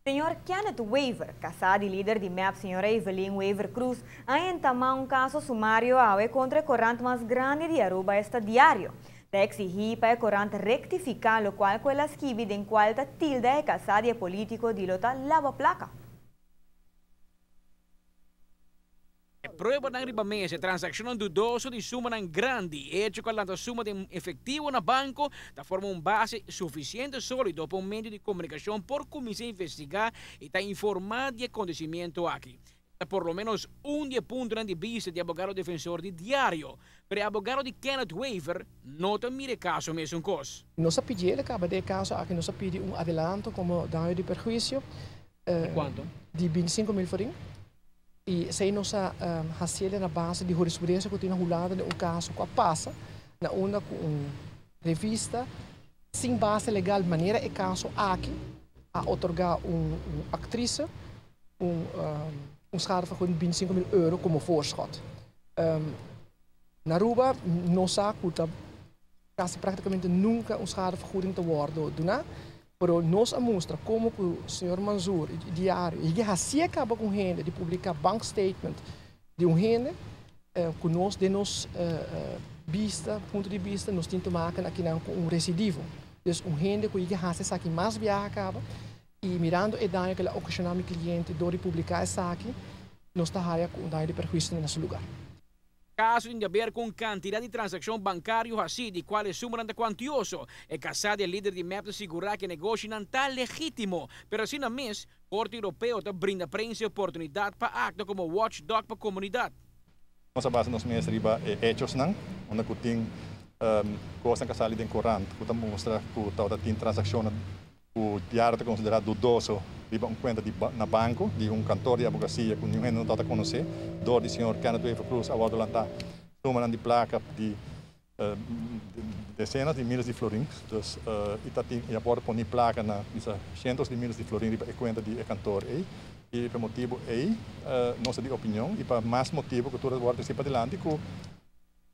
Senhor Kenneth Weaver, casado e líder de MEP, senhora Evelyn Weaver Cruz, ainda um caso sumário contra o corante mais grande de Aruba este diário. Te exigir para o corante rectificar o qual com a esquive em qual está tilda é casado e político de lota lava placa. Prueba ng ribamese transaksyon dudoso di suma ng grande hecho com a suma de efetivo na banco da forma base suficiente sólido para um meio de comunicação por comissão investigar e está informado de acontecimento aqui. Por lo menos dia ponto de vista de abogado defensor de diário, pero abogado de Kenneth Weaver não mire caso mesmo cos. Nós pedimos acaba de caso aqui nós pedimos adelanto como dano de perjuízo. Quanto? De 25 mil forinhos. E se nós fazemos na base de jurisprudência que tem rolado de caso que passa na onda com revista sem base legal maneira é caso aqui a otorgar atriz schade van 25 mil euro como voorschot. Na Aruba nós sabemos quase praticamente nunca schadevergoeding te worden doen. Pero nós mostra como o senhor Mansour, diário, e que acaba com gente de publicar bank statement de gente que nós de nos vista, ponto de vista, nós temos que maken aqui com recidivo. Então, gente que hace aqui mais viaja acaba e mirando e daí que ocasionar meu cliente do publicar essa aqui, nós está com daí de perjuízo nesse lugar. Caso de haver com quantidade de transação bancário assim, de quais suman quantioso, é casado e líder de MEP assegurar que o negócio não está legítimo, pero assim na mês, a Corte Europeu brinda prensa oportunidade para acto como watchdog para a comunidade. Nossa base nos meses riba hechos não, onde que tem coisa que sai de corrente, que mostra que toda tem transação o diário é considerado dudoso, riba conta na banco de cantor de advocacia que ninguém não está conhecer, do senhor Kenneth Weaver Cruz, a hora lá suma de placa de dezenas de milhas de florins, e agora põe placa na centos de milhas de florins riba conta de cantor e por motivo nossa de opinião e para mais motivo que toda agora participa adelante que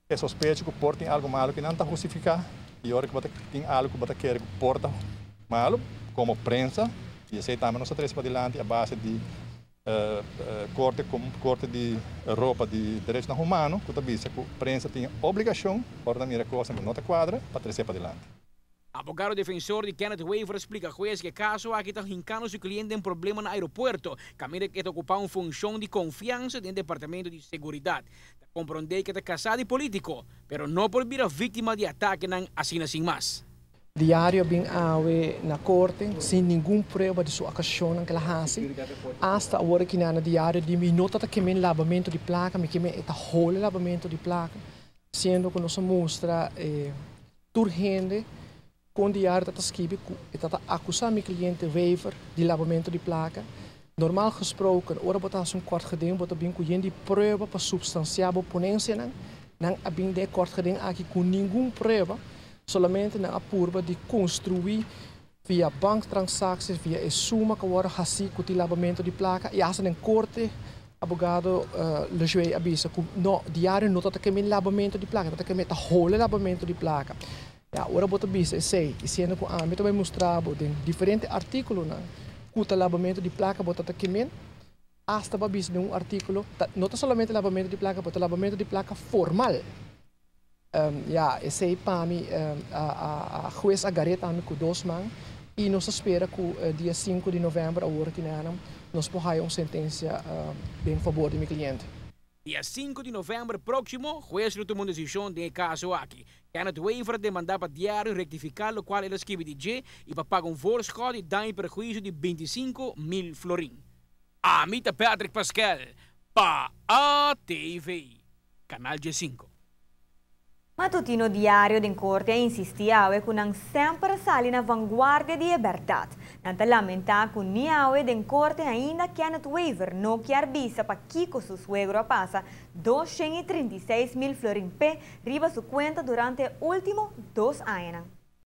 é suspeito que portem algo malo que não está justificado e hora que tem algo que você quer que porta malo, como prensa, e aceitamos nossa três para adelante a base de corte de Europa de direitos humanos, que também a prensa tem obrigação, por mira coisa que não te quadra, para trazer para adelante. Abogado defensor de Kenneth Weaver explica ao juez que caso aqui está hincando seu cliente em problema no aeroporto, caminha que ocupar uma função de confiança no departamento de segurança. Compreender que está casado e político, pero não por vir a vítima de ataque assim sem mais. Diário bem na corte sem nenhuma prova de sua ação que ela faz. Hasta a hora que na diário de minuto que men lavamento de placa, me que men eta hole lavamento de placa, sendo que nós mostra turgente com diário tá escreve eta acusar meu cliente Weaver de lavamento de placa. Normaal gesproken, ora botas kort geding, bota bem com de prova para substanciar a ponência não abin de kort geding aqui com nenhuma prova. Solamente na apurba de construir via banktransaksies, via a suma que agora assim com o lavamento de placa e assim em corte, abogado le juez avisa que no diário não está que lavamento de placa, está que meta hole lavamento de placa. Ja, agora bota avisa e sei, e sendo que a meta vai mostrar em diferentes artículos na que o lavamento de placa bota que men hasta babis de artículo, não está somente lavamento de placa, bota lavamento de placa formal. Esse para mim a juez agarreta com 2 mãos e nós espera que dia 5 de novembro, a hora que nós podemos uma sentença em favor do meu cliente. Dia 5 de novembro próximo, o juez tomou uma decisão de caso aqui. Kenneth Weaver demandava para diário rectificar o qual ele escreve de G e para pagar voorschot e dano e perjuízo de 25 mil florins. Amita Patrick Pascal, para ATV, Canal G5. Matutino diário de corte insistia que não sempre sali na vanguardia de liberdade. Não lamenta que niawe de corte ainda Kenneth Weaver não quer visa para Kiko su suegro passa 236 mil florins riba su cuenta durante os últimos 2 anos.